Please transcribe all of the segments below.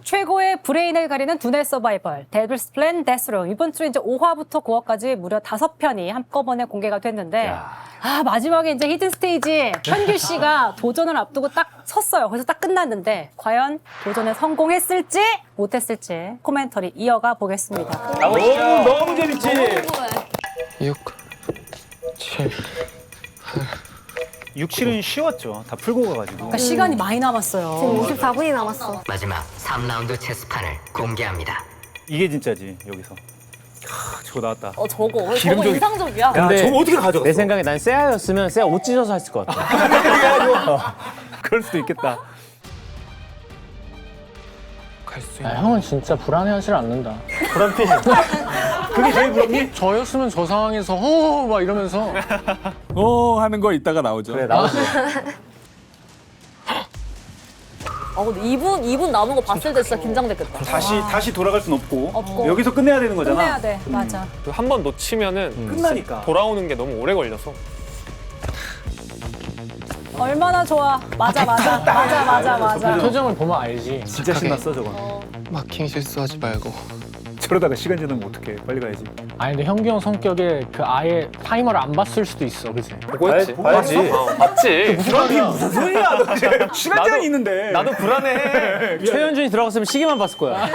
최고의 브레인을 가리는 두뇌 서바이벌 데빌스 플랜 데스룸. 이번 주 이제 5화부터 9화까지 무려 5편이 한꺼번에 공개가 됐는데 마지막에 이제 히든 스테이지 현규 씨가 도전을 앞두고 딱 섰어요. 그래서 딱 끝났는데 과연 도전에 성공했을지 못했을지 코멘터리 이어가 보겠습니다. 너무 재밌지. 6, 7. 6, 7은 쉬웠죠. 다 풀고 가가지고. 그러니까 시간이 많이 남았어요. 54분이 남았어. 마지막 3라운드 체스판을 공개합니다. 이게 진짜지 여기서. 저거 나왔다. 저거 기름종이- 인상적이야. 야, 근데 저거 어떻게 가져갔어? 내 생각에 난 세아였으면 세아 옷 찢어서 했을 것 같아. 그럴 수도 있겠다. 갈 수 있는. 형은 진짜 불안해하질 않는다. 불안피. 그게 제일 불안니? 저였으면 저 상황에서 막 이러면서 하는 거 이따가 나오죠. 그래 나오지. 근데 2분 남은 거 봤을 때 진짜 긴장됐겠다. 다시 돌아갈 순 없고. 없고. 여기서 끝내야 되는 거잖아. 끝내야 돼. 맞아. 한 번 놓치면은 끝나니까. 돌아오는 게 너무 오래 걸려서. 얼마나 좋아. 맞아. 표정을 보면 알지. 진짜 신났어 저건. 마킹 실수하지 말고. 저러다가 시간 지나면 어떡해. 빨리 가야지. 아니 근데 현기 형 성격에 그 아예 타이머를 안 봤을 수도 있어, 그치? 보고 했지. 봐야지. 봤지. 불안피 무슨 소리야 너 지금. 시간 제한 있는데. 나도 불안해. 최현준이 들어갔으면 시계만 봤을 거야.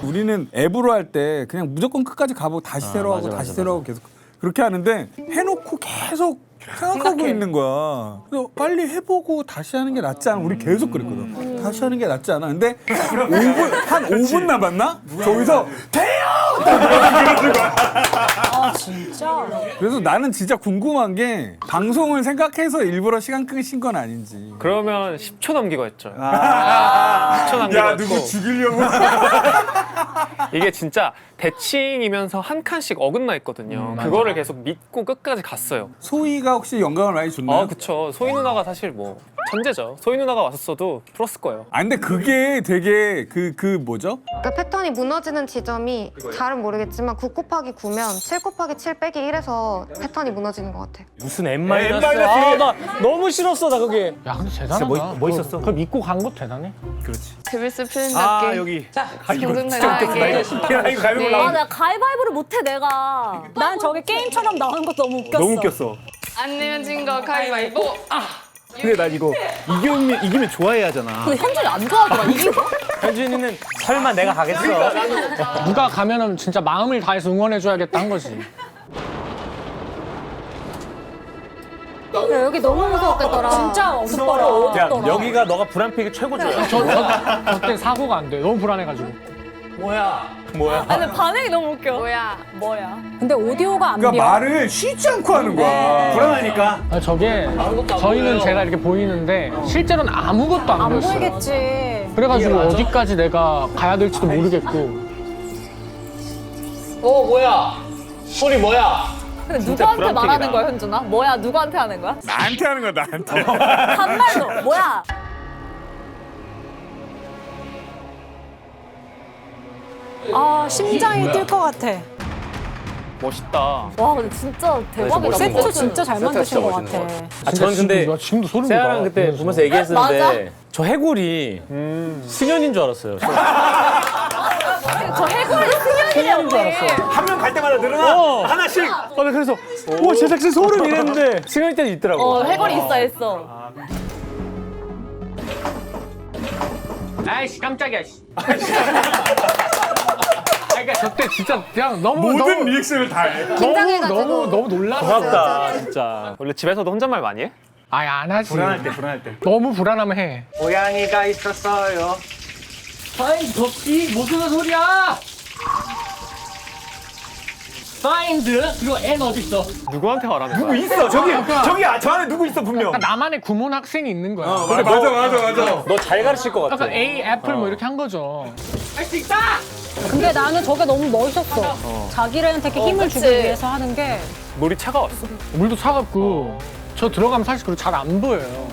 우리는 앱으로 할 때 그냥 무조건 끝까지 가보고 다시 새로 하고 다시 새로 하고 계속 그렇게 하는데 해놓고 계속 생각하고 있는 거야. 그래서 빨리 해보고 다시 하는 게 낫지 않아? 우리 계속 그랬거든. 다시 하는 게 낫지 않아? 근데 한 5분 남았나? 저기서 돼요! 아 진짜? 그래서 나는 진짜 궁금한 게 방송을 생각해서 일부러 시간 끄신 건 아닌지. 그러면 10초 남기고 했죠. 10초 남기고 했고. 죽이려고? 이게 진짜 대칭이면서 한 칸씩 어긋나 있거든요. 그거를 계속 믿고 끝까지 갔어요. 소희가 혹시 영감을 많이 줬나요? 그쵸. 소희 누나가 사실 뭐 천재죠. 소희 누나가 왔었어도 풀었을 거예요. 아 근데 그게 되게 그 뭐죠? 그러니까 패턴이 무너지는 지점이 잘은 모르겠지만 9 곱하기 9면 7 곱하기 7 빼기 1에서 패턴이 무너지는 것 같아. 무슨 M 마이너스? 나 너무 싫었어 나 그게. 야 근데 대단하다. 뭐 있었어? 그걸 믿고 간 것도 대단해. 그렇지. 데빌스 플랜 아 여기. 이거 진짜 웃겼어. 나 이거 가위바위보 나왔는데. 나 가위바위보를 못해 내가. 난 저게 게임처럼 나오는 것도 너무 웃겼어. 너무 웃겼어. 안 내면 진 거 가위바위보. 근데 난 이거 이기면 좋아해야 하잖아. 근데 현준이 안 좋아하더라 이기고. 현준이는 설마 내가 가겠어. 누가 가면은 진짜 마음을 다해서 응원해줘야겠다 한 거지. 여기 너무 무서웠겠더라. 진짜 어둡더라. 여기가 너가 불안픽이 최고조야. 저때 사고가 안 돼. 너무 불안해가지고. 근데 반응이 너무 웃겨. 뭐야? 근데 오디오가 안 그러니까 비어. 말을 쉬지 않고 하는 거야. 불안하니까. 아, 저게 저희는 제가 이렇게 보이는데 실제로는 아무것도 안 안 보였어요. 보이겠지. 그래가지고 어디까지 내가 가야 될지도 모르겠고. 근데 누구한테 말하는 거야 현준아? 뭐야 누구한테 하는 거야? 나한테 하는 거야 나한테. 반말로 뭐야? 심장이 뛸 것 같아. 멋있다. 와 근데 진짜 대박이다. 세트 진짜 잘 만드신 것 같아. 저는 근데 나 지금도 소름 돋아. 세아랑 그때 보면서 얘기했었는데 저 해골이 승현인 줄 알았어요. 저 해골이 승현이라고. 한 명 갈 때마다 늘어나. 하나씩. 그래서 와 제작진 소름 이랬는데 승현이 때도 있더라고. 해골이 있어. 아이씨 깜짝이야. 씨. 그러니까 저때 진짜 그냥 너무 리액션을 다 해. 너무 놀랐어. 고맙다 진짜. 원래 집에서도 혼잣말 많이 해? 아니 안 하지. 불안할 때. 너무 불안하면 해. 고양이가 있었어요. 파인드 덥기 무슨 소리야? 파인드 그리고 N 어디 있어? 누구한테 말하는 거야? 있어. 저기 저 안에 누구 있어 분명. 나만의 구몬 학생이 있는 거야. 그래, 맞아. 너 잘 가르칠 것 같아. 그러니까 A 애플 뭐 이렇게 한 거죠. 근데 나는 저게 너무 멋있었어. 자기한테 이렇게 힘을 주기 위해서 하는 게. 물이 차가웠어. 물도 차갑고 저 들어가면 사실 그리고 잘 안 보여요.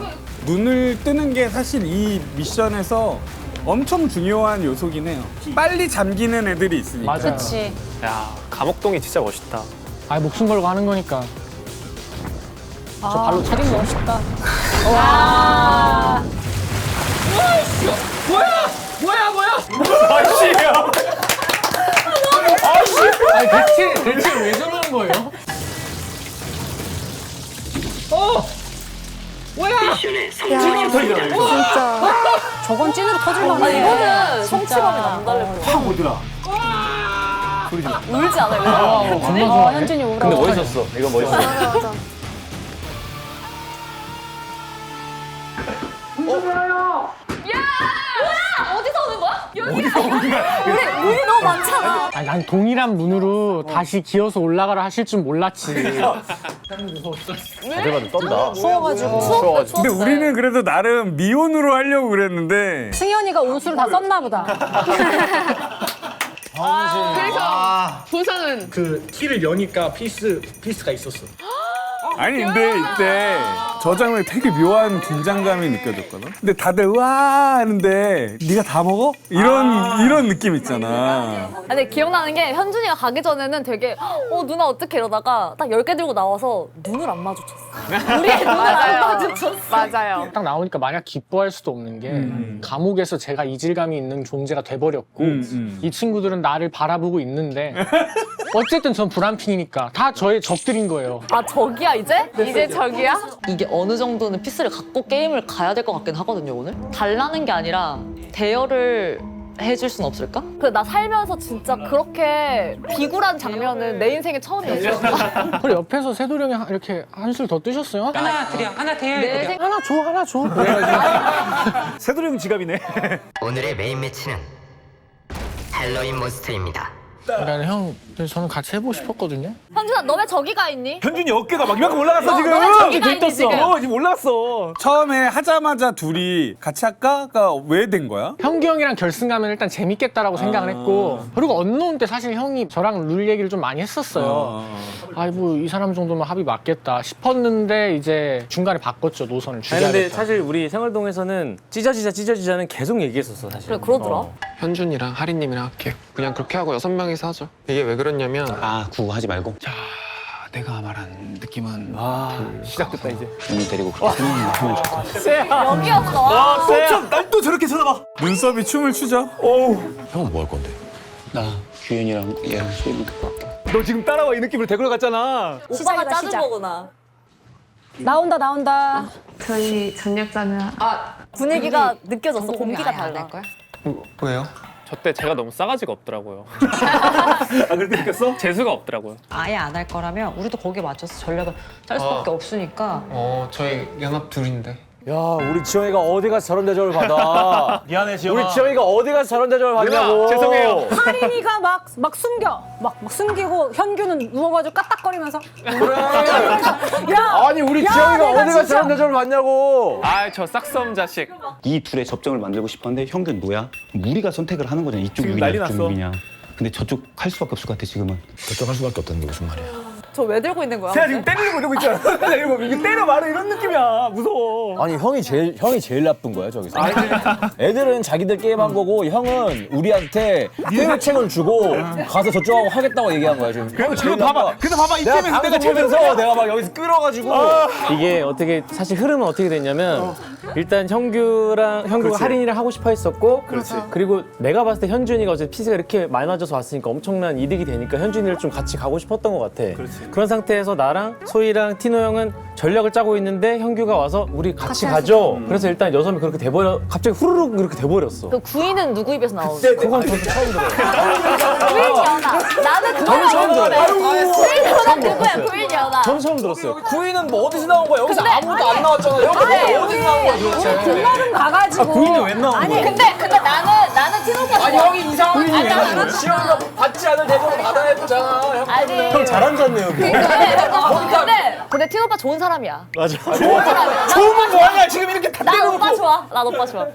눈을 뜨는 게 사실 이 미션에서 엄청 중요한 요소긴 해요. 빨리 잠기는 애들이 있으니까. 맞아요. 그치. 야, 감옥동이 진짜 멋있다. 아 목숨 걸고 하는 거니까. 저 발로 차린 거 싶다. 와. 아니 대체 왜 저러는 거예요? 미션의 성공. 진짜. 저건 찐으로 터질 만해. 이거는 성취감이 남달래. 확 오더라. 울지 않아요? 겁나 좋아해. 현준이 울어. 근데 멋있었어. 이건 멋있어. 맞아, 맞아. 어디서 오는 거야? 여기야. 우리 문이 너무 많잖아. 아니, 난 동일한 문으로 다시 기어서 올라가라 하실 줄 몰랐지. 다들 봐도 떤다. 추워가지고. 근데 우리는 그래도 나름 미온으로 하려고 그랬는데 승현이가 운수를 다 썼나 보다. 그래서 부산은 그 키를 여니까 피스가 있었어. 아니 근데 이때 저 장면에 되게 묘한 긴장감이 느껴졌거든. 근데 다들 와 하는데 네가 다 먹어? 이런 느낌 있잖아. 근데 기억나는 게 현준이가 가기 전에는 되게 누나 어떻게 이러다가 딱 10개 들고 나와서 눈을 안 마주쳤어. 우리의 눈을 안 마주쳤어. 맞아요. 딱 나오니까 마냥 기뻐할 수도 없는 게 감옥에서 제가 이질감이 있는 존재가 돼버렸고 이 친구들은 나를 바라보고 있는데 어쨌든 전 불안핑이니까 다 저의 적들인 거예요. 아 저기야 이제? 이제 저기야? 이게 어느 정도는 피스를 갖고 게임을 가야 될 것 같긴 하거든요, 오늘. 달라는 게 아니라 대여를 해줄 순 없을까? 근데 나 살면서 진짜 그렇게 비굴한 장면은 내 인생에 처음이었어. 그리고 옆에서 세돌이 형이 이렇게 한술 더 뜨셨어요? 하나 드려. 하나 줘. 새도리 형 지갑이네. 오늘의 메인 매치는 헬로윈 몬스터입니다. 그러니까 형, 저는 같이 해보고 싶었거든요. 현준아 너 왜 저기 가 있니? 현준이 어깨가 막 이만큼 올라갔어 지금. 너왜 저기 가 있니 지금? 지금 올라갔어. 처음에 하자마자 둘이 같이 할까가 왜 된 거야? 형기 형이랑 결승 가면 일단 재밌겠다라고 생각을 했고 그리고 언노운 때 사실 형이 저랑 룰 얘기를 좀 많이 했었어요. 아이고 이 사람 정도면 합이 맞겠다 싶었는데 이제 중간에 바꿨죠, 노선을. 아니 죽여야겠다. 근데 사실 우리 생활동에서는 찢어지자는 계속 얘기했었어 사실. 그래 그러더라. 현준이랑 하리님이랑 할게요. 그냥 그렇게 하고 6명이서 하죠. 이게 왜 그러냐면 구호 하지 말고 내가 말한 느낌은 시작됐다 이제. 눈을 데리고 그렇게 생각하면 좋을 것 같아. 여기였어. 와. 날 또 저렇게 쳐다봐. 눈썹이 춤을 추죠. 형은 뭐 할 건데? 나 규현이랑 얘랑 소희랑 데리고 갈게. 너 지금 따라와 이 느낌으로 데리러 갔잖아. 오빠가 시작이다, 짜증 시작. 거구나. 나온다. 저희 전략자는 분위기가 느껴졌어. 공기가 달라. 왜요? 저 때 제가 너무 싸가지가 없더라고요. 아 그렇게 느꼈어? 재수가 없더라고요. 아예 안 할 거라면 우리도 거기에 맞춰서 전략을 짤 수밖에 없으니까. 저희 연합 둘인데. 야 우리 지영이가 어디 가서 저런 대접을 받아. 미안해 지영아. 우리 지영이가 어디 가서 저런 대접을 받냐고. 누나, 죄송해요. 하린이가 막 숨겨. 막 숨기고 현규는 누워가지고 까딱거리면서. 야, 아니 우리 야, 지영이가 내가 어디 가서 진짜- 저런 대접을 받냐고. 저 싹섬 자식. 이 둘의 접점을 만들고 싶었는데 형균 뭐야? 우리가 선택을 하는 거잖아. 이쪽 지금 유비냐 난리 이쪽 났어. 유비냐. 근데 저쪽 할 수밖에 없을 것 같아 지금은. 저쪽 할 수밖에 없다는 게 무슨 말이야? 저 왜 들고 있는 거야? 제가 지금 때리려고 이러고 있잖아. 이거 때려 말아 이런 느낌이야. 무서워. 아니 형이 제일 나쁜 거야 저기서. 애들은 자기들 게임한 거고 형은 우리한테 해외책을 주고 가서 저쪽하고 하겠다고 얘기한 거야 지금. 그래도 봐봐. 그래도 봐봐 내가 이때면 내가 방송 보면서 내가 막 여기서 끌어가지고. 이게 어떻게 사실 흐름은 어떻게 됐냐면 일단 형규가 할인이랑 하고 싶어 했었고 그리고 내가 봤을 때 현준이가 어제 피스가 이렇게 많이 맞아서 왔으니까 엄청난 이득이 되니까 현준이를 좀 같이 가고 싶었던 것 같아. 그런 상태에서 나랑 소희랑 티노 형은 전략을 짜고 있는데 현규가 와서 우리 같이 가죠. 그래서 일단 6명이 그렇게 돼버려. 갑자기 후루룩 그렇게 돼버렸어. 그 구이는 누구 입에서 나오는? 그건 저도 처음 들어요. 구인 연아. 나는 그거랑 처음 들어요. 구인 연아 그거야. 구인 연아. 저는 처음 들었어요. 구이는 뭐 어디서 나온 거야? 여기서 근데- 아무것도 안 나왔잖아. 형이 어디서 나온 거야 도대체? 공나름 가가지고. 구이는 왜 나온 거야? 근데 나는 티노 오빠 아니 좋아. 형이 이상한 게 아니라 지영이가 받지 않을 대접을 받아야 되잖아. 형 아니. 형 잘 앉았네요. 근데 티노 오빠 좋은 사람이야. 맞아. 좋은 사람이야. 좋은 건 뭐하냐 지금 이렇게 다 난 오빠 좋아. 난 오빠 좋아.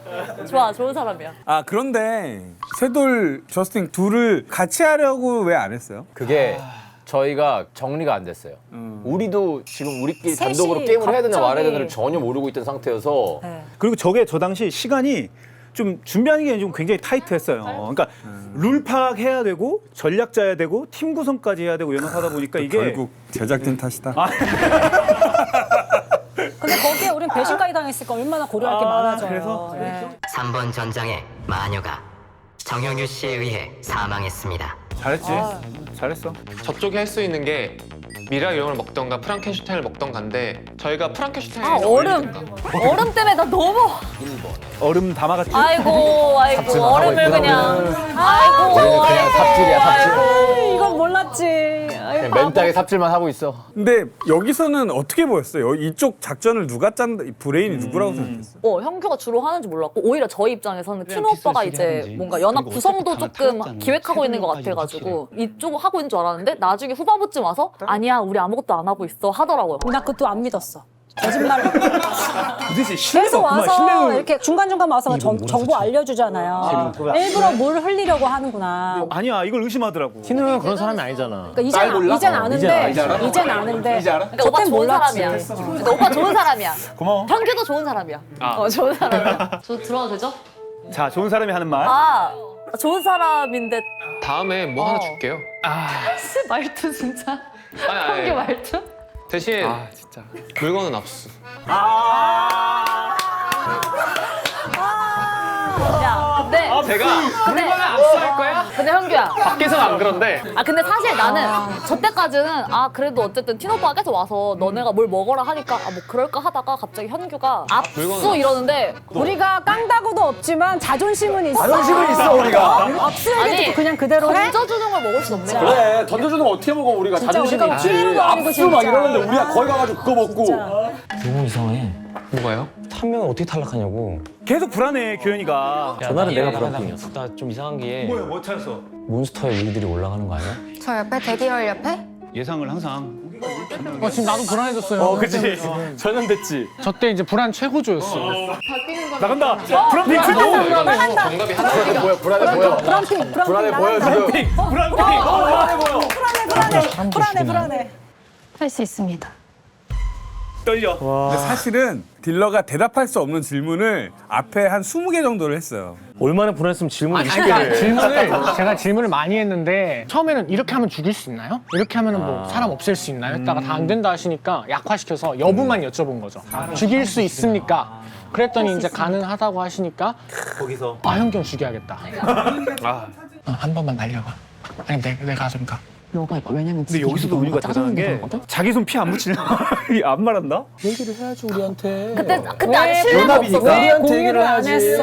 좋아. 좋은 사람이야. 아 그런데 세돌 저스팅 둘을 같이 하려고 왜 안 했어요? 그게 저희가 정리가 안 됐어요. 우리도 지금 우리끼리 셋이 단독으로 게임을 해야 되나 말아야 갑자기- 되나를 전혀 모르고 있던 상태여서 그리고 저 당시 시간이 좀 준비하는 게 좀 굉장히 타이트했어요. 그러니까 룰 파악해야 되고 전략 짜야 되고 팀 구성까지 해야 되고 연합하다 보니까 이게 결국 제작진 탓이다. 당했으니까 얼마나 고려할 게 많아져요. 그래서? 예. 3번 전장의 마녀가 정영규 씨에 의해 사망했습니다. 잘했지. 잘했어. 저쪽이 할 수 있는 게 미라 용을 먹던가 프랑켄슈타인을 먹던가인데 저희가 프랑켄슈타인을 아 얼음 때문에 나 너무 얼음 담아갔지. 아이고 얼음을 그냥 아이고 그냥 삽질이야, 삽질. 이건 몰랐지. 아이, 맨땅에 삽질만 하고 있어. 근데 여기서는 어떻게 보였어요? 이쪽 작전을 누가 짠다? 브레인이 누구라고 생각했어요? 형규가 주로 하는지 몰랐고 오히려 저희 입장에서는 팀 오빠가 이제 뭔가 연합 구성도 조금 기획하고 있는 것 같아가지고 이쪽 하고 있는 줄 알았는데 나중에 후반부쯤 와서 아니야 우리 아무것도 안 하고 있어 하더라고요. 나 그것도 안 믿었어. 거짓말. 도대체 신뢰가 계속 없구만. 와서 신뢰를. 이렇게 중간중간 와서 정보 알려주잖아요. 일부러 뭘 흘리려고 하는구나. 아니야, 이걸 의심하더라고. 티누는 그런 사람이 아니잖아. 그러니까 이젠 아는데. 이젠 아는데. 그러니까 오빠 좋은 사람이야. 근데 오빠 좋은 사람이야. 고마워. 현규도 좋은 사람이야. 좋은 사람이야. 저 들어도 되죠? 자, 좋은 사람이 하는 말. 좋은 사람인데 다음에 뭐 하나 줄게요. 말투 진짜. 아니, 현규 말투? 대신 진짜 물건은 압수. 야, 근데 제가 물건은 압수할 거야? 근데 현규야. 밖에서는 안 그런데. 근데 사실 나는 저 때까지는 그래도 어쨌든 티노빠가 계속 와서 너네가 뭘 먹어라 하니까 뭐 그럴까 하다가 갑자기 현규가 압수 이러는데 우리가 깡다구도 없지만 자존심은 있어. 자존심은 있어, 우리가. 압수 얘기도 그냥 그대로 해? 던져주는 걸 먹을 수 없네. 그래, 던져주는 거 어떻게 먹어, 우리가. 진짜 자존심이 우리가 있지. 피해도 아니고 압수 막 진짜. 이러는데 우리가 거기 가가지고 그거 먹고. 너무 이상해. 뭐가요? 한 명은 어떻게 탈락하냐고. 계속 불안해, 규현이가. 전화는 내가 불안이었어. 나 좀 이상한 게 뭐야, 뭐 찾았어? 몬스터의 우리들이 올라가는 거 아니야? 저 옆에 대기열 옆에 예상을 항상. 지금 나도 불안해졌어요. 그치. 전염됐지. 저 때 이제 불안 최고조였어. 나간다. 브라핑 정답이 하나. 뭐야, 불안해 보여. 브라핑 불안해 보여, 지금. 불안해. 할 수 있습니다. 떨려. 근데 사실은 딜러가 대답할 수 없는 질문을 앞에 한 20개 정도를 했어요. 얼마나 불안했으면 질문을 20개를 그러니까 제가 질문을 많이 했는데 처음에는 이렇게 하면 죽일 수 있나요? 이렇게 하면 뭐 사람 없앨 수 있나요? 했다가 다 안 된다 하시니까 약화시켜서 여부만 여쭤본 거죠. 죽일 수 있습니까? 그랬더니 이제 가능하다고 하시니까 거기서. 현경 죽여야겠다. 한 번만 날려봐. 아니 내가 좀 가. 너가 이거 왜냐면 근데 여기서도 우리가 대단한 게 자기 손 피 안 묻히냐? 안 말한다? 얘기를 해야지, 우리한테. 그때 아직 신뢰가 없었어. 왜 우리한테 공유를 얘기를 안 하지. 했어?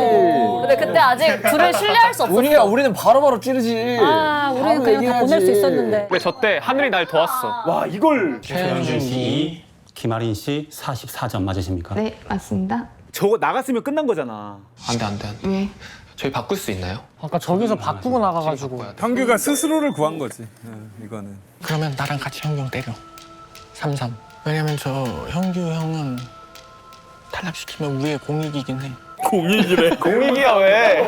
근데 그때 아직 둘을 신뢰할 수 없었어. 우리는 바로바로 찌르지. 우리는 바로 그냥 다 보낼 수 얘기해야지. 있었는데. 근데 저 때 하늘이 날 도왔어. 와, 이걸. 최현준 씨, 김아린 씨 44점 맞으십니까? 네 맞습니다. 저거 나갔으면 끝난 거잖아. 안 돼. 왜? 저희 바꿀 수 있나요? 아까 저기서 바꾸고 나가가지고 현규가 스스로를 구한 거지. 이거는. 그러면 나랑 같이 현경 때려. 3-3. 왜냐면 저 현규 형은 탈락시키면 위에 공익이긴 해. 공익이래. 공익이야 왜?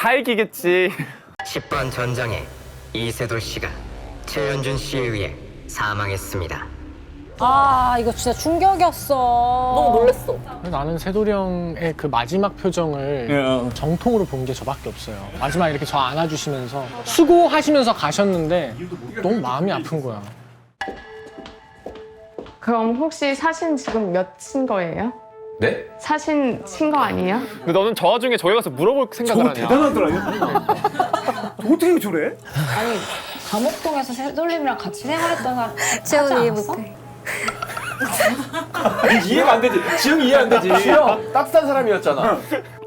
사익이겠지. 10번 전장의 이세돌 씨가 최현준 씨에 의해 사망했습니다. 이거 진짜 충격이었어. 너무 놀랬어. 나는 세돌이 형의 그 마지막 표정을 정통으로 본 게 저밖에 없어요. 마지막에 이렇게 저 안아주시면서 수고하시면서 가셨는데 너무 마음이 아픈 거야. 그럼 혹시 사신 지금 몇 친 거예요? 네? 사신 친 거 아니에요? 근데 너는 저 와중에 저기 가서 물어볼 생각을 저거 하냐? 대단하더라. 어떻게 저래? 아니 감옥동에서 새돌림이랑 같이 생활했던 사람. 채원 이해 못해. 이해가 안 되지. 지영이 이해 안 되지. 지영 따뜻한 사람이었잖아.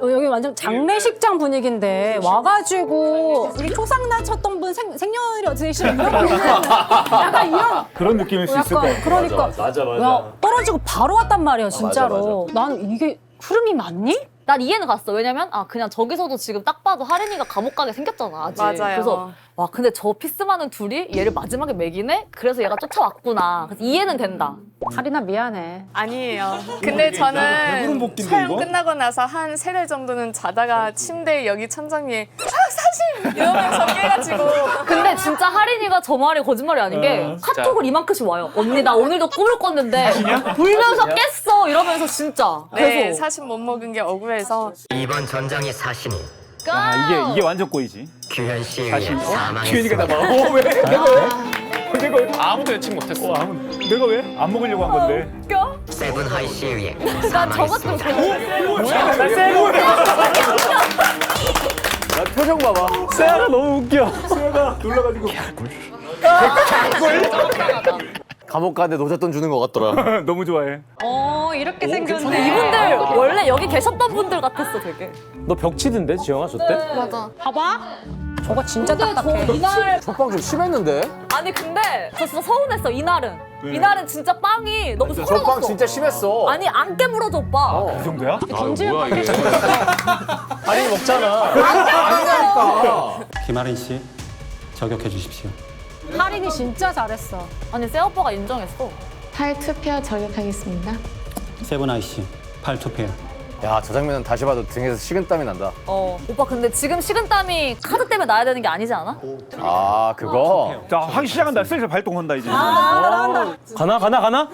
여기 완전 장례식장 분위기인데 와가지고 우리 초상날 쳤던 분 생년월일이 어떻게 되시는 약간 이런 그런 느낌일 수 있을 것 같아. 그러니까 맞아. 야, 떨어지고 바로 왔단 말이야 진짜로. 나는 이게 흐름이 맞니? 난 이해는 갔어. 왜냐면 그냥 저기서도 지금 딱 봐도 하린이가 감옥 가게 생겼잖아. 아직. 맞아요. 그래서 와 근데 저 피스 많은 둘이 얘를 마지막에 매기네? 그래서 얘가 쫓아왔구나. 그래서 이해는 된다. 하린아 미안해. 아니에요. 근데 저는 복귀인데, 촬영 이거? 끝나고 나서 한 3달 정도는 자다가 침대 여기 천장 위에 사실 이러면서 깨가지고 근데 진짜 하린이가 저 말이 거짓말이 아닌 게 카톡을 이만큼씩 와요. 언니 나 오늘도 꿈을 꿨는데 울면서 깼어 이러면서 진짜 네, 계속. 사실 못 먹은 게 억울해서 2번 전장의 사신이 이게 완전 꼬이지. 규현 씨에 의해 규현이가 나 사망했습니다. 봐. 왜? 내가 왜? 아무도 예측 못했어. 내가 왜? 안 먹으려고 한 건데. 웃겨? 세븐 하이시에 의해 난 저것 좀 나 표정 봐봐. 세아가 너무 웃겨. 세아가 놀라가지고. 감옥 가는데 노잣돈 주는 것 같더라. 너무 좋아해. 이렇게 생겼네. 이분들 원래 여기 계셨던 분들 같았어 되게. 너 벽 치던데 지영아 저 때? 맞아. 봐봐. 저거 진짜 딱딱해. 이날 첫방 좀 심했는데? 아니 근데 저 진짜 서운했어 이날은. 이날은 진짜 빵이 너무 첫방 서러웠어. 진짜 심했어. 아니 안 깨물어져 오빠. 이 정도야? 뭐야 이게? 할인이 먹잖아. 김아린 씨 저격해 주십시오. 할인이 진짜 잘했어. 아니 세 오빠가 인정했어. 탈투표 저격하겠습니다. 세븐아이 씨 팔투표. 야, 저 장면은 다시 봐도 등에서 식은땀이 난다. 오빠 근데 지금 식은땀이 카드 때문에 나야 되는 게 아니지 않아? 아, 그거? 자, 하기 시작한다. 슬슬 발동한다 이제. 나온다. 가나?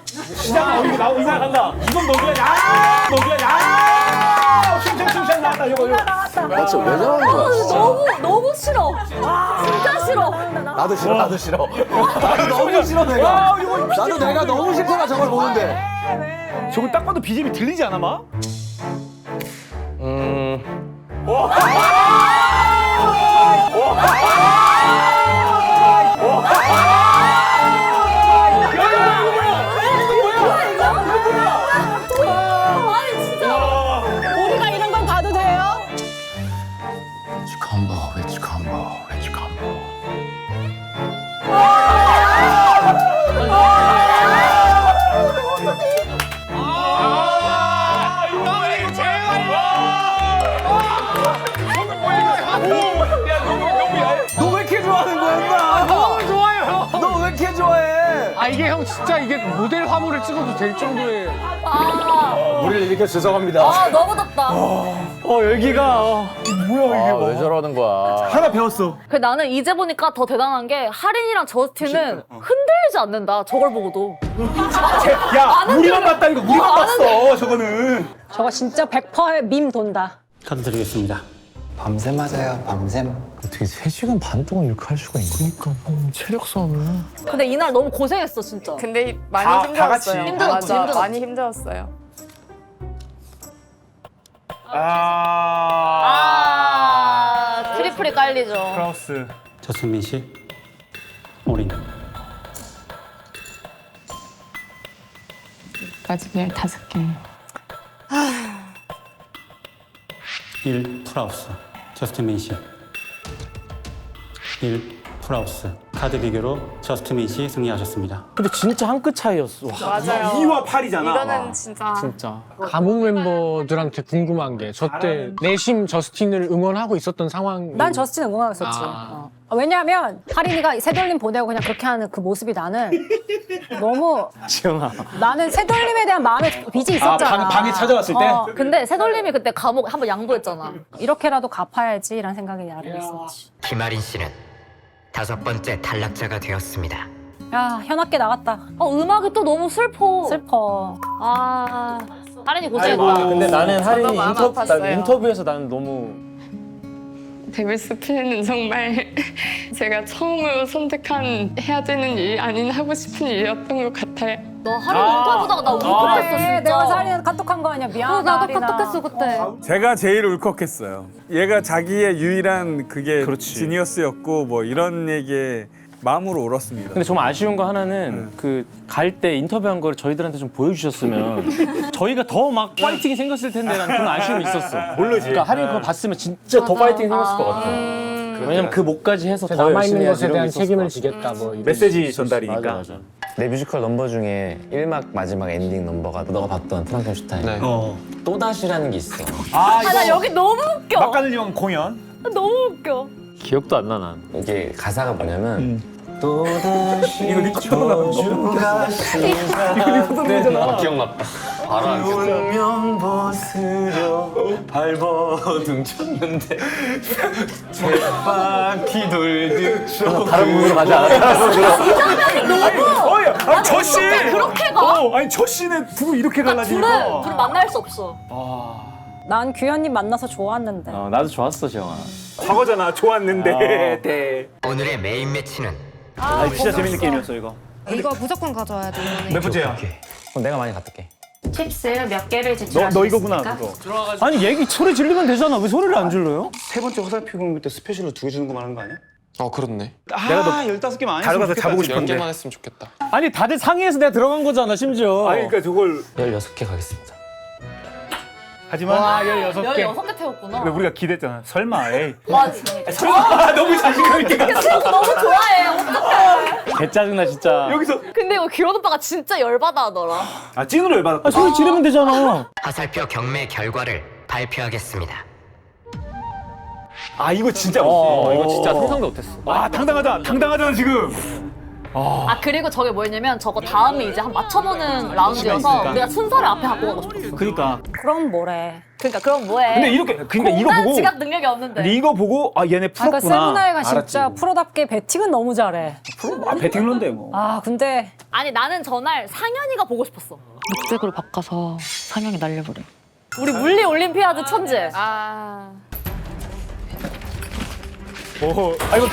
시작. 나오 이상한다. 이건 너구야. 야! 너구야. 야! 슝슝슝슝 나왔다. 이거. 나 진짜 왜 저러는 거야, 진짜? 너무 싫어. 진짜 싫어. 나도 싫어, 나도 싫어. 나도 너무 싫어, 내가. 나도 내가 너무 싫더라, 저걸 보는데. 저거 딱 봐도 BGM이 들리지 않아, 마? 아니 진짜. 우리가 이런 건 봐도 돼요? 웨지 컴보. 너 왜 이렇게 좋아하는 거야, 임마? 너무 좋아요. 너 왜 이렇게 좋아해? 아 이게 형 진짜 이게 모델 화보를 찍어도 될 정도의. 우리를 일으켜 죄송합니다. 아 너무 덥다. 여기가 뭐야 왜 저러는 거야? 하나 배웠어. 그 나는 이제 보니까 더 대단한 게 하린이랑 저스틴은 흔들리지 않는다. 저걸 보고도. 야, 우리만 봤다니까. 우리만 봤어. 저거는. 저거 진짜 100%의 밈 돈다. 카드 드리겠습니다. 밤샘 하자요, 밤샘. 어떻게 3시간 반 동안 이렇게 할 수가 있나? 그러니까 체력 싸움을. 근데 이날 너무 고생했어 진짜. 근데 많이 다 힘들었어요. 같이. 힘들었죠, 맞아, 힘들었죠. 많이 힘들었어요. 트리플이 깔리죠. 크라우스. 저승민 씨 올인. 마지막에 5개. 1 풀하우스. 저스트민 씨 1 풀하우스. 카드 비교로 저스트민 씨 승리하셨습니다. 근데 진짜 한 끗 차이였어. 와. 맞아요. 2와 8이잖아. 이거는 진짜. 진짜 감옥 멤버들한테 궁금한 게 저 때 내심 저스틴을 응원하고 있었던 상황. 난 저스틴 응원하고 있었지. 왜냐하면 하린이가 새돌림 보내고 그냥 그렇게 하는 그 모습이 나는 너무 지영아. 나는 새돌림에 대한 마음의 빚이 있었잖아. 방에 찾아왔을 때? 근데 새돌림이 그때 감옥 한번 양보했잖아. 이렇게라도 갚아야지라는 생각이 나름 있었지. 김아린 씨는 5번째 탈락자가 되었습니다. 야, 현악계 나갔다. 음악이 또 너무 슬퍼. 슬퍼. 하린이 고생했다. 근데 나는 할인이 마음 아팠어요. 인터뷰에서 나는 너무 데빌스 플랜은 정말 제가 처음으로 선택한 해야 되는 일 아닌 하고 싶은 일이었던 것 같아요. 너 하린 인터뷰다가 나 울컥했어 진짜. 내가 하린한테 카톡한 거 아니야. 미안하다, 나도 하린아. 카톡했어 그때. 제가 제일 울컥했어요. 얘가 자기의 유일한 그게 그렇지. 지니어스였고 뭐 이런 얘기에 마음으로 울었습니다. 근데 정말 아쉬운 거 하나는 그 갈 때 인터뷰한 걸 저희들한테 좀 보여주셨으면 저희가 더 막 파이팅이 생겼을 텐데 라는 그런 아쉬움이 있었어. 모르지. 그러니까 할인 그거 봤으면 진짜 더 파이팅이 생겼을 것 같아. 왜냐면 그 목까지 해서 더 남아 열심히 있는 해야지 것에 이런 대한 게 있었을 책임을 것 지겠다 뭐. 이런. 메시지 전달이니까. 맞아. 내 뮤지컬 넘버 중에 1막 마지막 엔딩 넘버가 너가 봤던 프랑켄슈타인. 또다시라는 게 있어. 나 여기 너무 웃겨. 막간을위한 공연. 너무 웃겨. 기억도 안 나 난. 이게 가사가 뭐냐면 또다시 이거 리코더가 아, 기억났다. 바로 알겠어. 운명 벗으려 발버둥 쳤는데 쳇바퀴 돌듯 다른 분으로 가지 않았어. 저 씨! 그렇게 가? 아니 저 씨는 두고 이렇게 둘은 갈라지니까. 만날 수 없어. 난 규현님 만나서 좋았는데. 나도 좋았어 지영아. 과거잖아. 좋았는데. 오늘의 메인 매치는 진짜 재밌는 게임이었어 이거. 이거 무조건 가져와야 돼. 이번에. 몇 번째야? 그럼 내가 많이 갖다 게. 칩스 몇 개를 너 이거구나 그거. 아니 얘기 소리 지르면 되잖아. 왜 소리를 안 질러요? 세 번째 화살표 공격 때 스페셜로 2개 주는 거 말하는 거 아니야? 그렇네. 내가 너 15개만 안 다른 했으면 가서 좋겠다. 자보고 진짜. 싶은데. 10개만 했으면 좋겠다. 아니 다들 상의해서 내가 들어간 거잖아 심지어. 아니 그러니까 저걸 16개 가겠습니다. 하지만 와 16개. 16개 태웠구나. 근데 우리가 기대했잖아. 설마 에이. 와 진짜. 설마 너무 자신감 있게 근데 갔어. 태우고 너무 좋아해. 어떡해. 개 짜증나 진짜. 여기서 근데 이거 기현 오빠가 진짜 열받아 하더라. 아 찐으로 열받았다. 소리 지르면 되잖아. 화살표 경매 결과를 발표하겠습니다. 아 이거 진짜 이거 진짜 상상도 못했어. 아 당당하잖아 지금. 아 그리고 저게 뭐였냐면 저거 다음에 이제 한 맞춰보는 라운드여서 우리가 순서를 앞에 갖고 가고 싶었어. 그러니까. 그럼 뭐래. 그러니까 그럼 뭐해? 근데 이렇게 그러니까 이거 공간 보고 지각 능력이 없는데. 이거 보고 아 얘네 그러니까 풀었구나. 세븐아이가 진짜 프로답게 배팅은 너무 잘해. 아 배팅런데 뭐. 아 근데 아니 나는 전날 상현이가 보고 싶었어. 600으로 바꿔서 상영이 날려버려. 우리 물리 올림피아드 천재. 아. 오, 아 이거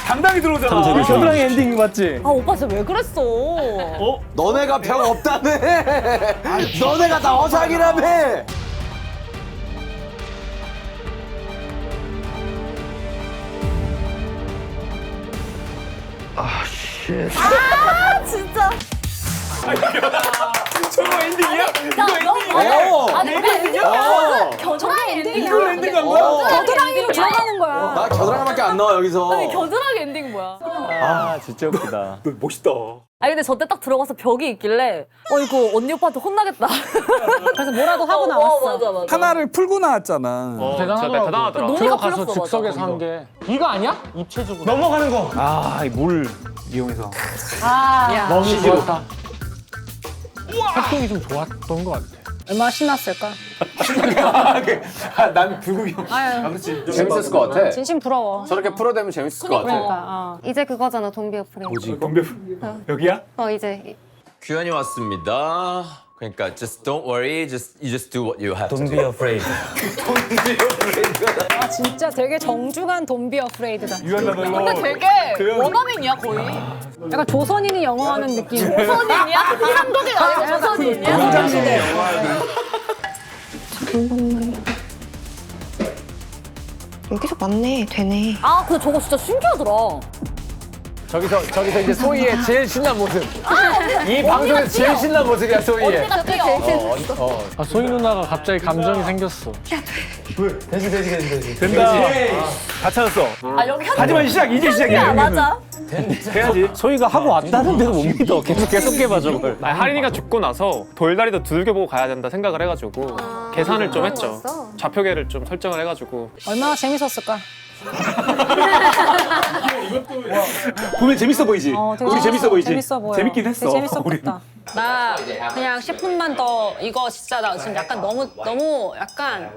당당히 들어오잖아. 겨드랑이 엔딩 맞지? 아 오빠 진짜 왜 그랬어? 너네가 병 없다며. 너네가 다 어장이라며. 아 진짜. 저거 엔딩이야? 아니 근데 겨드랑이 엔딩이야. 이걸로 엔딩 간 거야? 겨드랑이로 들어가는 거야. 나 겨드랑이밖에 안 나와 여기서. 아니 겨드랑이 엔딩 뭐야? 아 진짜 웃기다. 너 멋있다. 아니 근데 저 때 딱 들어가서 벽이 있길래 이거 언니 오빠한테 혼나겠다. 그래서 뭐라도 하고 나왔어. 맞아. 하나를 풀고 나왔잖아. 대단하더라고. 대단하더라. 논의가 들어가서 풀렸어, 즉석에서 한 게. 이거 아니야? 입체적으로. 넘어가는 거. 아물 이용해서. 아 너무 좋았다. 활동이 좀 좋았던 것 같아. 얼마나 신났을까. 난 불구경. 아유 재밌었을 것 같아. 진심 부러워. 저렇게 풀어대면 재밌을 것 그러니까. 이제 그거잖아 좀비 어플이. 뭐지? 건배 여기야? 이제 규현이 왔습니다. 그러니까 just don't worry, you just do what you have to Don't do. be afraid. 아 진짜 되게 정중한 돈비 어프레이드다. 유한나도 근데 되게 원어민이야 거의. 약간 조선인이 영어하는 느낌. 조선인이야? 한국인 아니고 조선인이야? 공장시대. 여기서 맞네 되네. 아 근데 저거 진짜 신기하더라. 저기서 이제 소희의 제일 신난 모습. 이 방송에서 제일 신난 모습이야 소희의. 언니가 뛰어. 아 소희 누나가 갑자기 감정이 생겼어. 된다. 다 찾았어. 아 여기 현지. 하지만 이제 시작이야. 야 맞아. 해야지. 소희가 하고 왔다는데도 못 믿어. 계속 해봐 저걸. 아, 하린이가 죽고 나서 돌다리도 두들겨 보고 가야 된다 생각을 해가지고 계산을 좀 했죠. 좌표계를 좀 설정을 해가지고. 얼마나 재밌었을까. 보면 재밌어 보이지? 되게 우리 재밌어 보이지? 재밌어 보여. 재밌긴 했어. 되게 재밌었겠다. 나 그냥 10분만 더 이거 진짜 나 지금 약간 너무 약간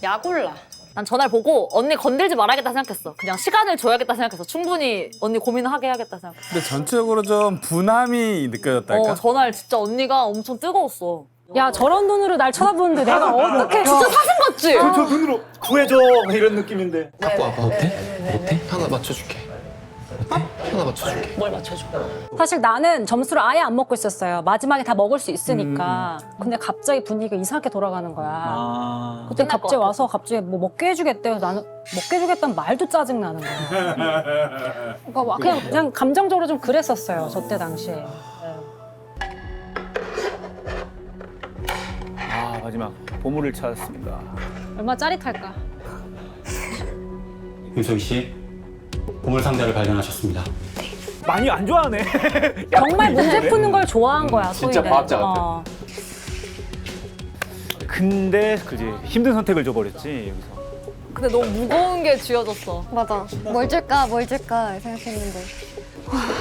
약올라. 난 전화를 보고 언니 건들지 말아야겠다 생각했어. 그냥 시간을 줘야겠다 생각했어. 충분히 언니 고민을 하게 해야겠다 생각했어. 근데 전체적으로 좀 분함이 느껴졌달까? 전화를 진짜 언니가 엄청 뜨거웠어. 야 저런 눈으로 날 쳐다보는데 내가 어떻게 진짜 사슴 같지? 저 눈으로 구해줘 이런 느낌인데. 갖고 와봐. 어때? 하나 맞춰줄게. 어때? 하나 맞춰줄게. 뭘 맞춰줘? 사실 나는 점수를 아예 안 먹고 있었어요. 마지막에 다 먹을 수 있으니까. 근데 갑자기 분위기가 이상하게 돌아가는 거야. 그때 갑자기 와서 갑자기 뭐 먹게 해주겠대요. 나는 먹게 해주겠다는 말도 짜증 나는 거야. 그러니까 막 그냥 감정적으로 좀 그랬었어요. 저 때 당시에. 아 마지막 보물을 찾았습니다. 얼마나 짜릿할까. 윤석이 씨, 보물 상자를 발견하셨습니다. 많이 안 좋아하네. 정말 문제 푸는 걸 좋아한 거야. 진짜 소희는. 과학자 같아. 근데 그지 힘든 선택을 줘버렸지 여기서. 근데 너무 무거운 게 쥐어졌어. 맞아. 뭘 줄까 생각했는데.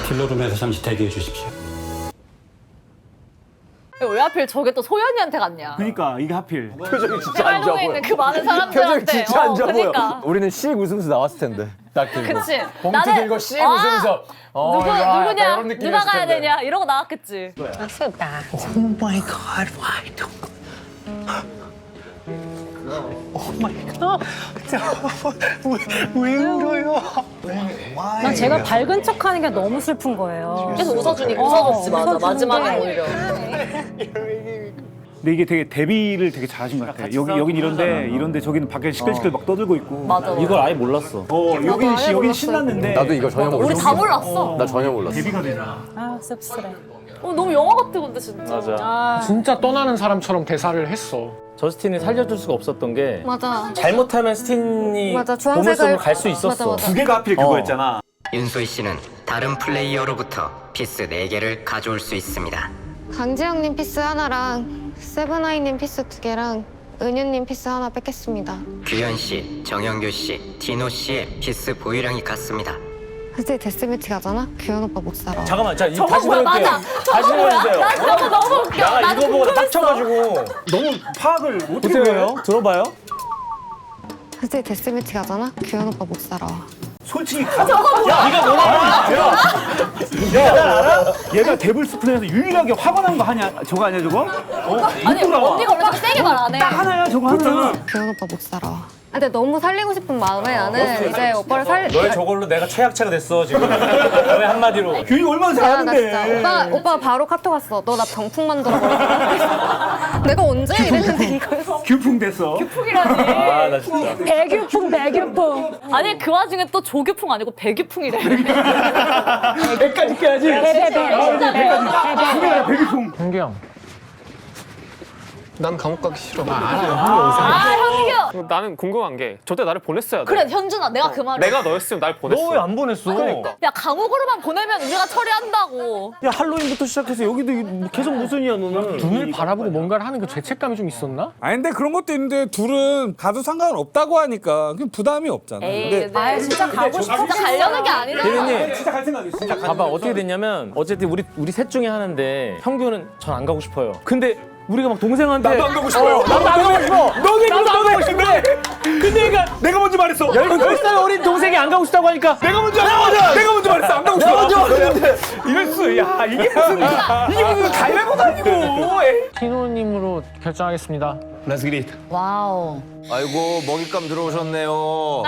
킬러룸에서 잠시 대기해 주십시오. 왜 하필 저게 또 소연이한테 갔냐? 그러니까 이게 하필. 표정이 진짜 안 좋아 활동에 보여. 있는 그 많은 사람들한테. 표정이 진짜 안 좋아 그러니까. 보여. 우리는 씩 웃으면서 나왔을 텐데. 딱 들고. 그치. 봉투 나는- 들고 씩 웃으면서. 누구냐? 이런 느낌이었을 누가 가야 텐데. 되냐? 이러고 나왔겠지. 왜 울어요? 난 제가 밝은 척하는 게 너무 슬픈 거예요. 계속 웃어줬지 맞아. 마지막에 오히려. 근데 이게 되게 데뷔를 되게 잘하신 것 같아요. 여긴 이런데 저기는 밖에 시끌시끌 막 떠들고 있고. 맞아. 이걸 아예 몰랐어. 여기는 신났는데. 나도 이거 전혀 몰랐어. 우리 다 몰랐어. 나 전혀 몰랐어. 데뷔가 되잖아. 아 씁쓸해. 너무 영화 같아 근데 진짜. 맞아. 진짜 떠나는 사람처럼 대사를 했어. 저스틴을 살려줄 수가 없었던 게 맞아. 잘못하면 스틴이 맞아, 보물섬으로 갈 수 있었어. 맞아. 두 개가 하필 그거였잖아. 윤소희 씨는 다른 플레이어로부터 피스 4개를 가져올 수 있습니다. 강지영님 피스 하나랑 세븐아이님 피스 2개랑 은유님 피스 하나 뺏겠습니다. 규현 씨, 정영규 씨, 디노 씨의 피스 보유량이 같습니다. 그때 데스매치 가잖아? 규현 오빠 못 살아. 잠깐만, 자, 저거 다시 뭐야, 들을게요. 맞아. 다시 저거 뭐야? 들을게요. 나 저거 너무 웃겨. 내가 나도 이거 보고 딱 궁금했어. 쳐가지고. 너무 파악을 어떻게 해요? 들어봐요. 그때 데스매치 가잖아? 규현 오빠 못 살아. 솔직히 야, 네가 뭐라? 얘가 데블스프레에서 유일하게 화가 난 거 하냐? 저거 아니야 저거? 아니 언니가 원래 세게 말 안 해. 딱 하나야 저거 하나. 규현 오빠 못 살아. 근데 너무 살리고 싶은 마음에 나는 이제 오빠를 너의 저걸로 내가 최악체가 됐어 지금. 너의 한마디로. 규현이 얼마나 나 진짜 잘하는데. 오빠 바로 카톡 왔어. 너 나 병풍 만들어 버렸어. 내가 언제 이랬는데 이거였어. 규풍 됐어. 아, 나 진짜. 배규풍. 아니 그 와중에 또 조규풍 아니고 배규풍이래. 백까지 깨야지. 백이풍. 현규 형. 난 감옥 가기 싫어. 현규. 나는 궁금한 게 저때 나를 보냈어야 돼. 그래 현준아 내가 그 말을. 내가 너였으면 날 보냈어. 너 왜 안 보냈어? 그러니까. 야 감옥으로만 보내면 우리가 처리한다고. 야, 할로윈부터 시작해서 여기도 계속 무슨이야 너는. 눈을 바라보고 뭔가를 하는 그 죄책감이 좀 있었나? 아니 근데 그런 것도 있는데 둘은 가도 상관은 없다고 하니까 그냥 부담이 없잖아. 에이, 근데 아 진짜 가고 싶어. 진짜 가려는 게 아니라. 대리님. 진짜 갈 생각이 진짜. 봐봐 어떻게 됐냐면 어쨌든 우리 셋 중에 하나인데 형규는 전 안 가고 싶어요. 근데 우리가 막 동생한테 나도 안 가고 싶어요. 나도 안 가고 싶어. 너네 나도 안 가고 싶은데 근데 내가 먼저 말했어. 10살 어린 동생이 안 가고 싶다고 하니까 내가 먼저 말했어. 안 가고 싶어. 내가 먼저 말했는데 이랬어. 야 이게 무슨 가위바위보도 아니고. 티노님으로 결정하겠습니다. Let's get it. 와우. 아이고 먹잇감 들어오셨네요.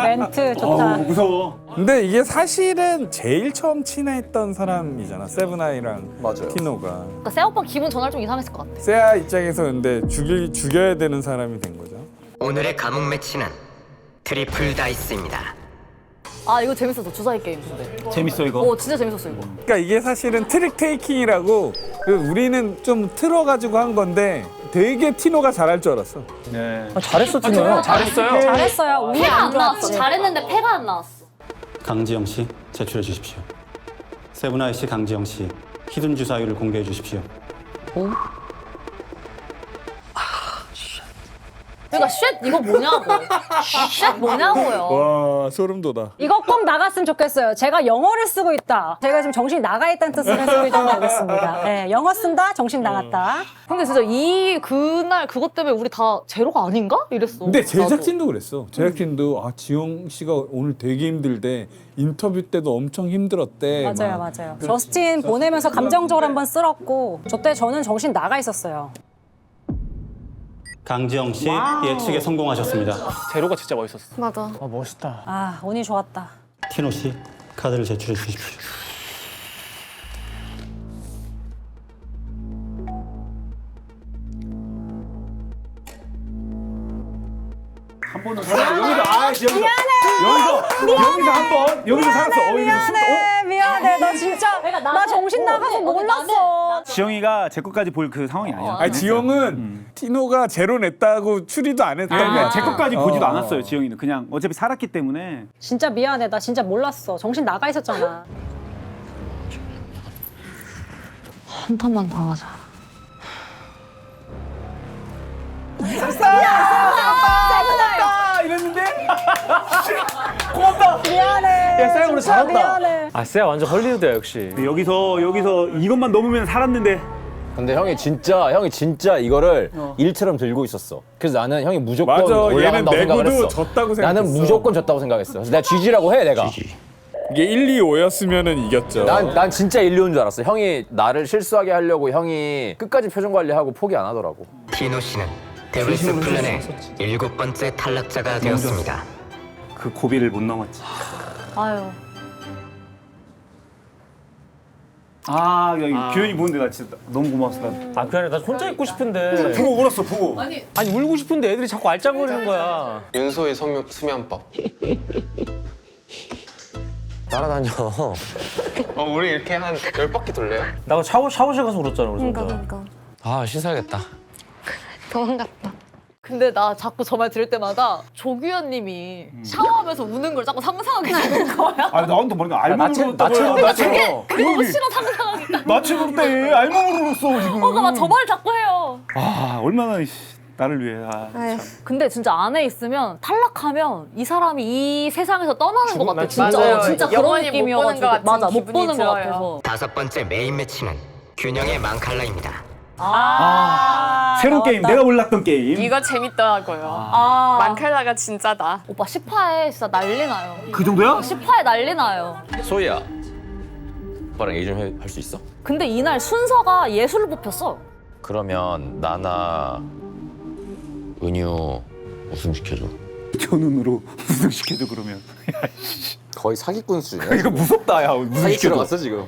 멘트 좋다. 무서워. 근데 이게 사실은 제일 처음 친했던 사람이잖아. 세븐아이랑 맞아요. 티노가. 그러니까 세 오빠 기분 전날 좀 이상했을 것 같아. 세아 입장에서 근데 죽여야 되는 사람이 된 거죠. 오늘의 감옥 매치는 트리플 다이스입니다. 아 이거 재밌었어 주사위 게임 근데. 재밌어 이거. 오 진짜 재밌었어 이거. 그러니까 이게 사실은 트릭 테이킹이라고 우리는 좀 틀어가지고 한 건데 되게 티노가 잘할 줄 알았어. 네. 잘했어 티노. 잘했어요. 잘했어요. 운이 패가 안 안 나왔어. 좋았지. 잘했는데 패가 안 나왔어. 강지영 씨 제출해 주십시오. 세븐아이 씨, 강지영 씨 히든 주사위를 공개해 주십시오. 그러니까 쉣 이거 뭐냐고. 쉣 뭐냐고요. 와 소름 돋아. 이거 꼭 나갔으면 좋겠어요. 제가 영어를 쓰고 있다. 제가 지금 정신이 나가 있다는 뜻을 해석이 좀 되겠습니다. 네, 영어 쓴다, 정신 나갔다. 근데 진짜 그날 그것 때문에 우리 다 제로가 아닌가? 이랬어. 근데 제작진도 그랬어. 제작진도 아 지영 씨가 오늘 되게 힘들대. 인터뷰 때도 엄청 힘들었대. 맞아요, 막. 맞아요. 저스틴 보내면서 감정적으로 한번 쓸었고 저때 저는 정신 나가 있었어요. 강지영 씨 예측에 성공하셨습니다. 제로가 진짜 멋있었어. 맞아. 아 멋있다. 아, 운이 좋았다. 티노 씨 카드를 제출해 주십시오. 한 번은 여기서 여기서 한 번 여기서 살았어. 미안해. 나 진짜 나 정신 나가서 몰랐어. 지영이가 제 것까지 볼 그 상황이 아니야. 아니 지영은 티노가 제로 냈다고 추리도 안 했던 거야. 제 것까지 보지도 않았어요. 지영이는 그냥 어차피 살았기 때문에. 진짜 미안해. 나 진짜 몰랐어. 정신 나가 있었잖아. 한 턴만 더 하자. 고맙다 이랬는데 고맙다. 미안해. 야, 세아 오늘 진짜 잘한다. 미안해. 아 세아 완전 헐리우드야 역시. 여기서 이것만 넘으면 살았는데. 근데 형이 진짜 이거를 일처럼 들고 있었어. 그래서 나는 형이 무조건 맞아. 얘는 올라간다고 생각을 내고도 했어. 졌다고 생각했어. 나는 무조건 졌다고 생각했어. 그래서 내가 GG라고 해 내가. 이게 1, 2, 5였으면은 이겼죠. 난 진짜 1, 2인 줄 알았어. 형이 나를 실수하게 하려고 형이 끝까지 표정 관리하고 포기 안 하더라고. 티노 씨는 데블스 플랜의 7번째 탈락자가 되었습니다. 그 고비를 못 넘었지. 아유. 아, 여기 규현이 보는데 나 진짜 너무 고마웠어. 아 그래 나 혼자 있고 싶은데. 보고 울었어, 보고. 아니 울고 싶은데 애들이 자꾸 알짱거리는 거야. 윤소의 수면법. 따라다녀. 우리 이렇게 한 10바퀴 돌려요. 나 샤워실 가서 울었잖아 우리 그러니까 혼자. 그러니까 아 씻어야겠다. 도망갔다. 근데 나 자꾸 저 말 들을 때마다 조규현님이 샤워하면서 우는 걸 자꾸 상상하게 되는 거야. 아, 나한테 뭐니까 알몸으로 그게 너무 싫어 상상하기가. 나체로 때 알몸으로 울었어 지금. 막 저 말을 자꾸 해요. 아, 얼마나 나를 위해. 아, 참. 근데 진짜 안에 있으면 탈락하면 이 사람이 이 세상에서 떠나는 것 같아. 진짜 맞아요. 진짜 그런 영원히 못 보는 느낌이어가지고 것 같은 맞아 못 기분이 보는 것 들어요. 같아서. 5번째 메인 매치는 균형의 망칼라입니다. 새로운 게임, 내가 몰랐던 게임. 이거 재밌더라고요. 망칼라가 진짜다. 오빠 10화에 진짜 난리 나요. 그 정도야? 10화에 난리 나요. 소희야, 오빠랑 얘기 좀 할 수 있어? 근데 이날 순서가 예술로 뽑혔어. 그러면 나나 은유 우승시켜줘. 견눈으로 우승시켜줘 그러면. 거의 사기꾼 수준이야. 이거 무섭다, 야. 사기치러 갔어 지금.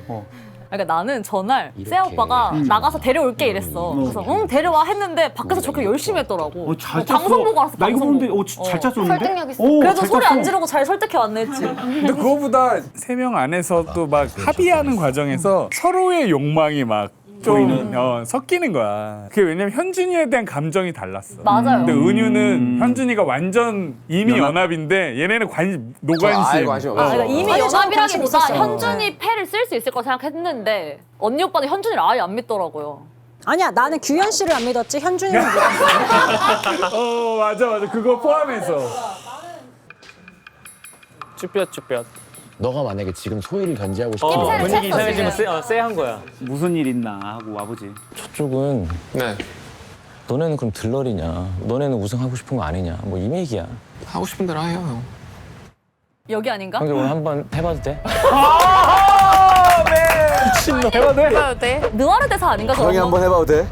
그러니까 나는 전날 세 오빠가 나가서 데려올게 이랬어. 그래서 응 데려와 했는데 밖에서 저렇게 열심히 했더라고. 잘 방송 보고 알았어. 나 이거 방송 보는데 보고. 잘 짰었는데? 설득력 있어. 그래도 소리 안 지르고 잘 설득해 왔네 했지. 근데 그거보다 3명 안에서 또 막 합의하는 과정에서 서로의 욕망이 막 좀 섞이는 거야. 그게 왜냐면 현준이에 대한 감정이 달랐어. 맞아요. 근데 은유는 현준이가 완전 이미 연합인데 얘네는 노관심. 그러니까 이미 아니, 저는 연합이라기보다 관심 있었어요. 현준이 패를 쓸 수 있을 거 생각했는데 언니 오빠는 현준이를 아예 안 믿더라고요. 아니야, 나는 규현 씨를 안 믿었지 현준이를 믿었어. 맞아. 그거 포함해서. 쭈뼛쭈뼛. 너가 만약에 지금 소희를 견제하고 싶어. 분위기 이상해지면 쎄한 거야. 무슨 일 있나 하고 와보지. 저쪽은 네. 너네는 그럼 들러리냐? 너네는 우승하고 싶은 거 아니냐? 뭐 이 얘기야. 하고 싶은 대로 해요, 형. 여기 아닌가? 형들 오늘 한번 해봐도 돼? 미친놈. 해봐도 돼? 느와르 대사 아닌가 저거? 해봐도 돼?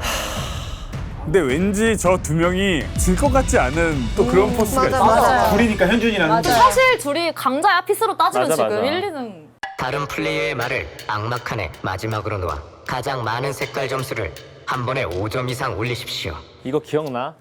근데 왠지 저 2명이 질 것 같지 않은 또 그런 포스가 있어. 맞아. 둘이니까 현준이랑. 사실 둘이 강자야 피스로 따지면 맞아, 지금 맞아. 1, 2등. 다른 플레이어의 말을 악마칸에 마지막으로 놓아 가장 많은 색깔 점수를 한 번에 5점 이상 올리십시오. 이거 기억나?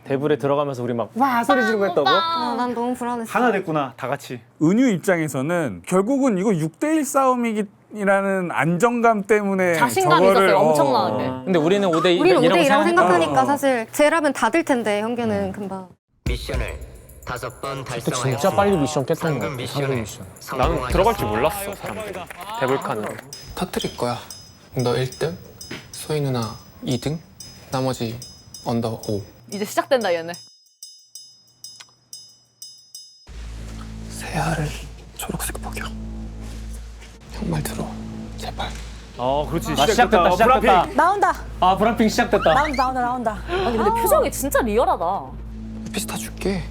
대불에 들어가면서 우리 막 와 소리 지르고 했다고? 난 너무 불안했어. 하나 됐구나, 다 같이. 은유 입장에서는 결국은 이거 6대1 싸움이라는 안정감 때문에 자신감이 저거를, 있었어요 엄청나게. 근데 우리는 5대2 우리는 5대2라고 생각하니까. 생각하니까 사실 제라면 다 들 텐데 현규는 금방. 미션을 5번 그때 달성하였습니다. 진짜 빨리 미션 깼던 거 상금 같아. 미션에 상금 미션. 나는 들어갈 줄 몰랐어, 사람들이. 데블칸으로. 터뜨릴 거야. 너 1등, 소희 누나 2등, 나머지 언더 5. 이제 시작된다 얘네. 새알을 초록색 먹여. 형 말 들어. 제발. 그렇지. 시작됐다. 나온다. 아 브라핑 시작됐다. 나온다. 아니 근데 표정이 진짜 리얼하다. 피스 다 줄게.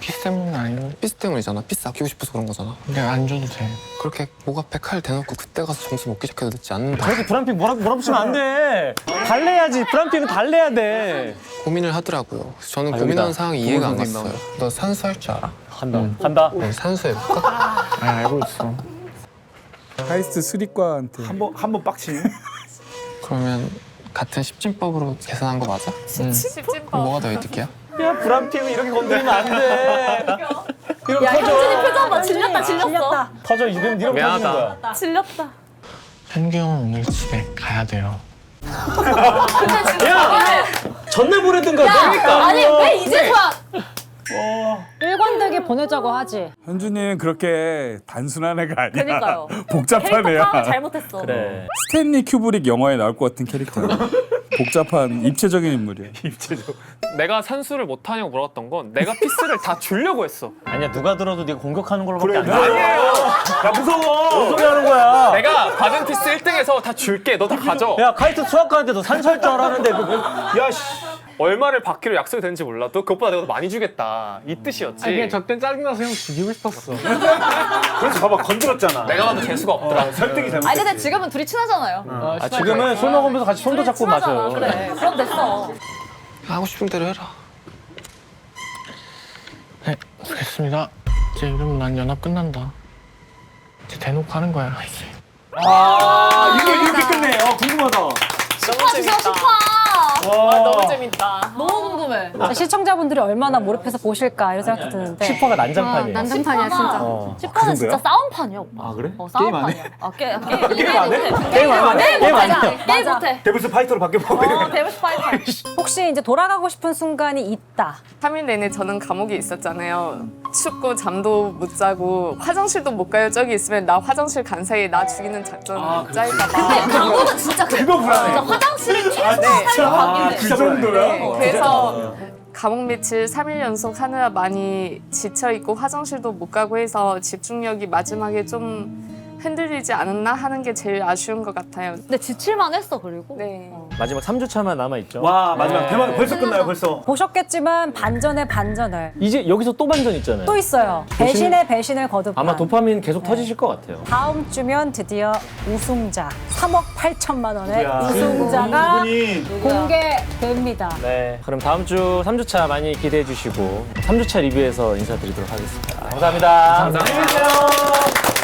피스 때문은 아니고. 피스 때문이잖아. 피스 아끼고 싶어서 그런 거잖아. 근데 안 줘도 돼. 그렇게 목 앞에 칼 대놓고 그때 가서 점수 먹기 시작해도 늦지 않는다. 저기 브라핑 몰아붙이면 안 돼. 달래야지. 브라핑은 달래야 돼. 고민을 하더라고요. 그래서 저는 여기다. 고민하는 상황이 이해가 안 고민 갔어요. 너 산수 할 줄 알아? 간다. 우리 산수 해볼까? 알고 있어. 하이스트 수리과한테 한번 빡치네. 그러면 같은 십진법으로 계산한 거 맞아? 그럼 뭐가 더 이득이야? 야 브라핑은 이렇게 건드리면 안 돼. 이러면 야 터져. 현준이 표정 봐. 질렸다. 터져. 이러면 터지는 미안하다. 거야. 질렸다. 현규 형은 오늘 집에 가야 돼요. 근데 진짜 전날 보내든가. 야, 아니 왜 이제서야 일관되게 보내자고 하지. 현준이는 그렇게 단순한 애가 아니야. 그러니까요. 복잡한 캐릭터 애야. 파악을 잘못했어. 그래. 스탠리 큐브릭 영화에 나올 것 같은 캐릭터야. 복잡한 입체적인 인물이야. 입체적. 내가 산수를 못하냐고 물어봤던 건 내가 피스를 다 주려고 했어. 아니야 누가 들어도 네가 공격하는 걸로밖에 안 돼. 아니에요. 야, 무서워. 뭔 소리 하는 거야? 내가 받은 피스 1등에서 다 줄게. 너 다 가져. 야 카이트 수학과한테 너 산설 줄 알았는데 야, 씨. 얼마를 받기로 약속이 됐는지 몰라도 그것보다 내가 더 많이 주겠다 이 뜻이었지. 아니 그냥 저땐 짜증나서 형 죽이고 싶었어. 그래서 봐봐 건드렸잖아. 내가 봐도 재수가 없더라. 설득이 잘못. 아니 근데 지금은 둘이 친하잖아요. 아, 지금은 술 먹으면서 같이 손도 잡고 친하잖아. 마셔요. 그래. 그럼 됐어. 하고 싶은 대로 해라. 네, 알겠습니다. 이제 이러면 난 연합 끝난다. 이제 대놓고 하는 거야 이제. 아 이거 이렇게 끝내. 궁금하다. 슈퍼 주세요 슈퍼. 너무 재밌다. 너무 궁금해. 시청자분들이 얼마나 몰입해서 보실까 이런 생각이 드는데. 슈퍼가 난장판이에요. 난장판이야 진짜. 슈퍼는 진짜 싸움판이야 오빠. 아 그래? 싸움판이야. 게임 게임 안 해? 게임 안 해? 게임 안 해요. 게임 못해. 데블스 파이터로 바뀌어버려. 데블스 파이터. 혹시 이제 돌아가고 싶은 순간이 있다. 3일 내내 저는 감옥에 있었잖아요. 춥고 잠도 못 자고 화장실도 못 가요. 저기 있으면 나 화장실 간 사이에 나 죽이는 작전 짜일까 봐. 근데 감옥은 진짜 그거 불안해. 진짜 화장실이 최소 그 정도야? 그래서 감옥 며칠 3일 연속 하느라 많이 지쳐있고 화장실도 못 가고 해서 집중력이 마지막에 좀 흔들리지 않았나 하는 게 제일 아쉬운 것 같아요. 근데 지칠만 했어 그리고. 네. 마지막 3주차만 남아있죠. 와 마지막 대박 벌써 끝나요 벌써. 보셨겠지만 반전에 반전을 이제 여기서 또 반전 있잖아요. 또 있어요. 배신에 배신을 거듭한. 아마 도파민 계속 터지실 것 같아요. 다음 주면 드디어 우승자 3억 8천만 원의 누구야? 우승자가 누구니? 공개됩니다. 네. 그럼 다음 주 3주차 많이 기대해 주시고 3주차 리뷰에서 인사드리도록 하겠습니다. 감사합니다. 안녕히 계세요.